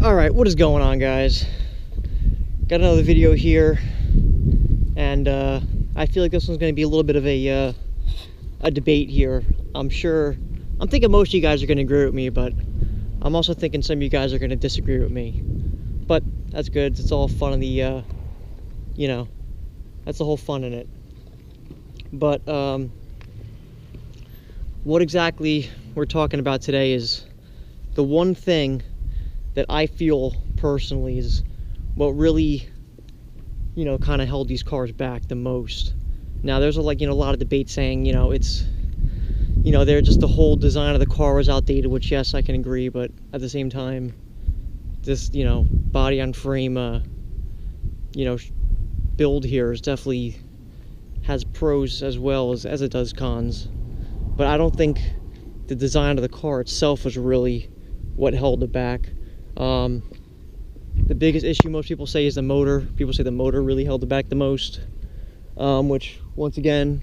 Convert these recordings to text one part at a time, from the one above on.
Alright, what is going on, guys? Got another video here, and I feel like this one's going to be a little bit of a debate here. I'm thinking most of you guys are going to agree with me, but I'm also thinking some of you guys are going to disagree with me. But that's good. It's all fun in the, you know, that's the whole fun in it. But what exactly we're talking about today is the one thing that I feel personally is what really, you know, kind of held these cars back the most. Now, there's a lot of debate saying, it's, they're just the whole design of the car was outdated, which yes, I can agree, but at the same time, this, body on frame, build here is definitely has pros as well as it does cons. But I don't think the design of the car itself was really what held it back. The biggest issue most people say is the motor. People say the motor really held it back the most, which once again,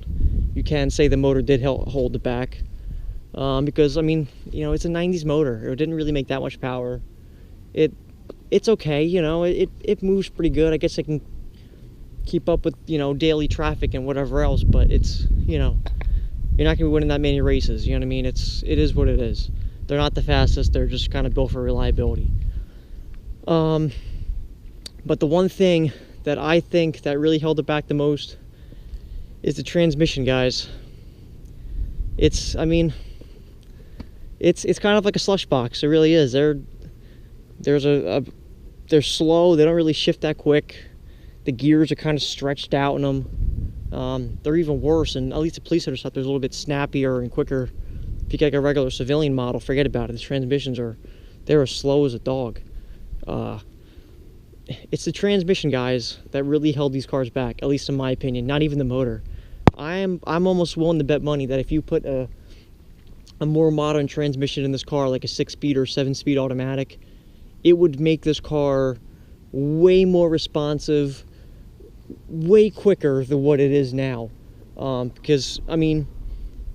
you can say the motor did hold it back, because I mean, it's a 90s motor. It didn't really make that much power. It's okay, it moves pretty good. I guess it can keep up with daily traffic and whatever else, but it's you're not gonna be winning that many races. You know what I mean? It is what it is. They're not the fastest. They're just kind of built for reliability. But the one thing that I think that really held it back the most is the transmission, guys. It's kind of like a slush box. It really is. They're slow. They don't really shift that quick. The gears are kind of stretched out in them. They're even worse, and at least the police stuff, they're a little bit snappier and quicker. If you get like a regular civilian model, forget about it. The transmissions they're as slow as a dog. It's the transmission, guys, that really held these cars back, at least in my opinion. Not even the motor. I'm almost willing to bet money that if you put a more modern transmission in this car, like a 6-speed or 7-speed automatic, it would make this car way more responsive, way quicker than what it is now. Because I mean,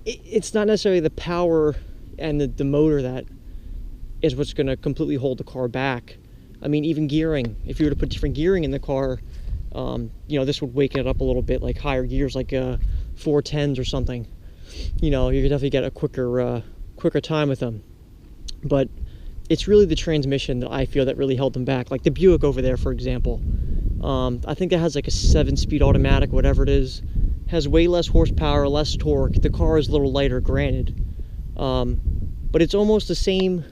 it's not necessarily the power and the motor that is what's going to completely hold the car back. I mean, even gearing. If you were to put different gearing in the car, this would waken it up a little bit, like higher gears, like 410s or something. You could definitely get a quicker time with them. But it's really the transmission that I feel that really held them back. Like the Buick over there, for example. I think it has like a 7-speed automatic, whatever it is. Has way less horsepower, less torque. The car is a little lighter, granted. But it's almost the same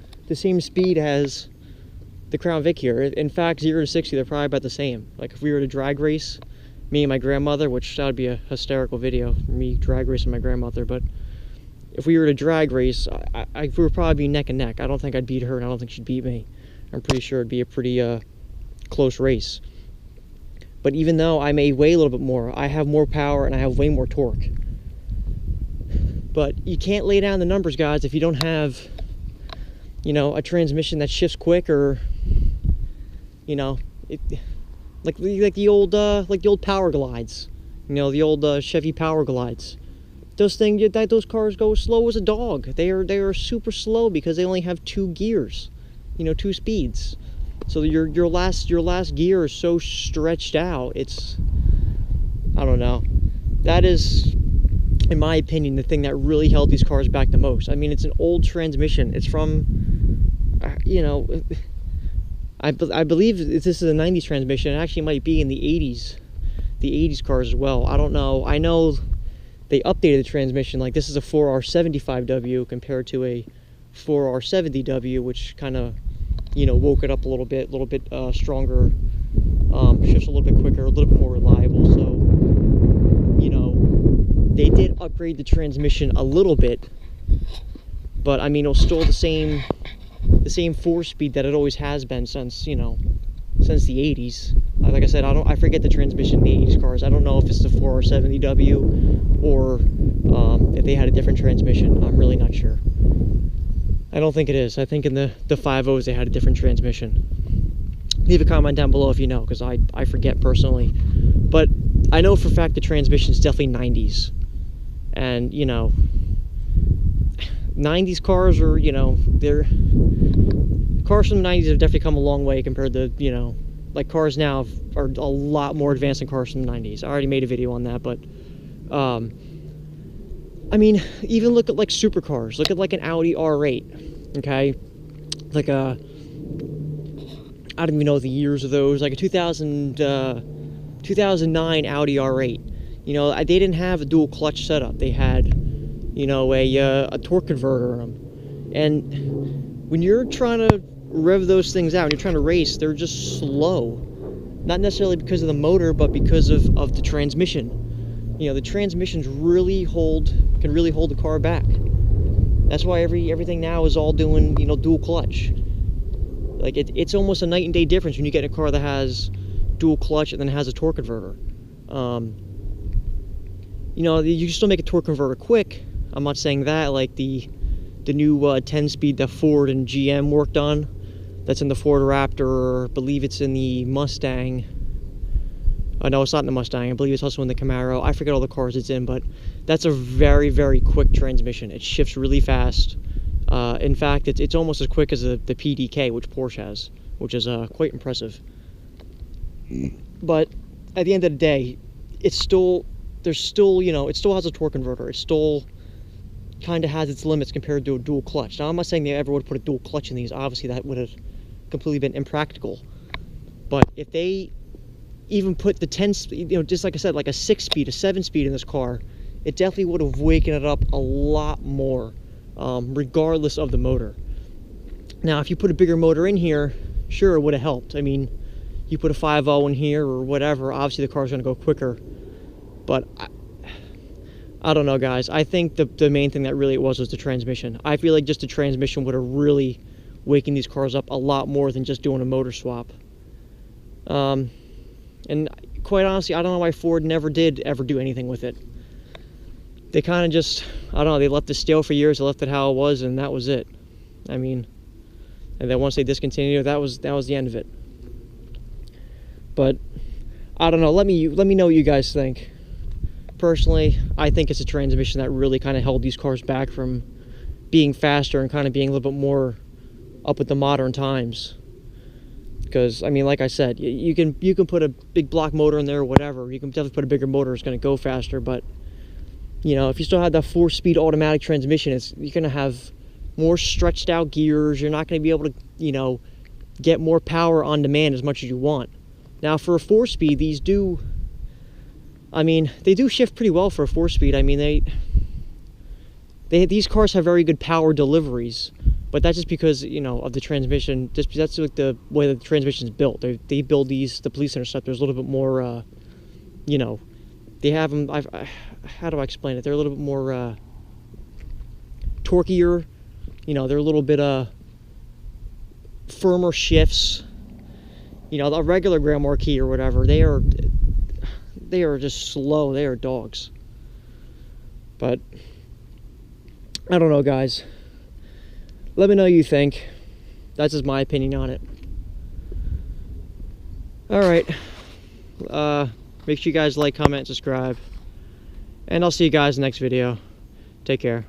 speed as the Crown Vic here. In fact, 0 to 60, they're probably about the same. Like if we were to drag race, me and my grandmother, which that would be a hysterical video, me drag racing my grandmother, but if we were to drag race, we would probably be neck and neck. I don't think I'd beat her, and I don't think she'd beat me. I'm pretty sure it'd be a pretty close race. But even though I may weigh a little bit more, I have more power and I have way more torque. But you can't lay down the numbers, guys, if you don't have, a transmission that shifts quick, or, like the old Power Glides, the old Chevy Power Glides. Those those cars go slow as a dog. They are super slow because they only have 2 gears, 2 speeds. So your last gear is so stretched out. I don't know. That is, in my opinion, the thing that really held these cars back the most. I mean, it's an old transmission. It's from, I believe this is a 90s transmission. It actually might be in the 80s cars as well. I don't know. I know they updated the transmission. Like this is a 4R75W compared to a 4R70W, which kind of, woke it up a little bit stronger, shifts a little bit quicker, a little bit more reliable. So, they did upgrade the transmission a little bit, but I mean, it was still the same 4-speed that it always has been since, since the 80s. Like I said, I forget the transmission in the 80s cars. I don't know if it's the 4R70W or if they had a different transmission. I'm really not sure. I don't think it is. I think in the 5.0s they had a different transmission. Leave a comment down below if you know, because I forget personally. But I know for a fact the transmission is definitely 90s. And, 90s cars are, cars from the 90s have definitely come a long way compared to, you know, like cars now are a lot more advanced than cars from the 90s. I already made a video on that, but I mean, even look at like supercars. Look at like an Audi R8, okay? Like a, I don't even know the years of those, like a 2009 Audi R8. You know, they didn't have a dual clutch setup. They had, you know, a torque converter in them. And when you're trying to rev those things out, when you're trying to race, they're just slow. Not necessarily because of the motor, but because of the transmission. You know, the transmissions can really hold the car back. That's why everything now is all doing, you know, dual clutch. Like it's almost a night and day difference when you get in a car that has dual clutch and then has a torque converter. You know, you can still make a torque converter quick. I'm not saying that. Like the new 10-speed that Ford and GM worked on, that's in the Ford Raptor. I believe it's in the Mustang. Oh, no, it's not in the Mustang. I believe it's also in the Camaro. I forget all the cars it's in, but that's a very, very quick transmission. It shifts really fast. In fact, it's almost as quick as the PDK, which Porsche has, which is quite impressive. But at the end of the day, it's still, there's still, you know, it still has a torque converter. It still kind of has its limits compared to a dual clutch. Now, I'm not saying they ever would have put a dual clutch in these. Obviously, that would have completely been impractical. But if they even put the 10-speed, you know, just like I said, like a 6-speed, a 7-speed in this car, it definitely would have wakened it up a lot more, regardless of the motor. Now, if you put a bigger motor in here, sure, it would have helped. I mean, you put a 5.0 in here or whatever, obviously the car's going to go quicker. But I don't know, guys. I think the main thing that really it was the transmission. I feel like just the transmission would have really wakened these cars up a lot more than just doing a motor swap. And quite honestly, I don't know why Ford never did ever do anything with it. They kind of just, I don't know, they left it stale for years. They left it how it was, and that was it. I mean, and then once they discontinued it, that was the end of it. But I don't know. Let me know what you guys think. Personally, I think it's a transmission that really kind of held these cars back from being faster and kind of being a little bit more up with the modern times. Because, I mean, like I said, you can put a big block motor in there or whatever. You can definitely put a bigger motor. It's going to go faster. But, you know, if you still have that 4-speed automatic transmission, you're going to have more stretched out gears. You're not going to be able to, you know, get more power on demand as much as you want. Now, for a 4-speed, these do, I mean, they do shift pretty well for a 4-speed. I mean, these cars have very good power deliveries. But that's just because, you know, of the transmission. That's like the way the transmission is built. They build the Police Interceptors a little bit more, you know, they have them, how do I explain it? They're a little bit more torqueier. You know, they're a little bit firmer shifts. You know, the regular Grand Marquis or whatever, they are just slow. They are dogs. But I don't know, guys. Let me know what you think. That's just my opinion on it. Alright. Make sure you guys like, comment, subscribe. And I'll see you guys in the next video. Take care.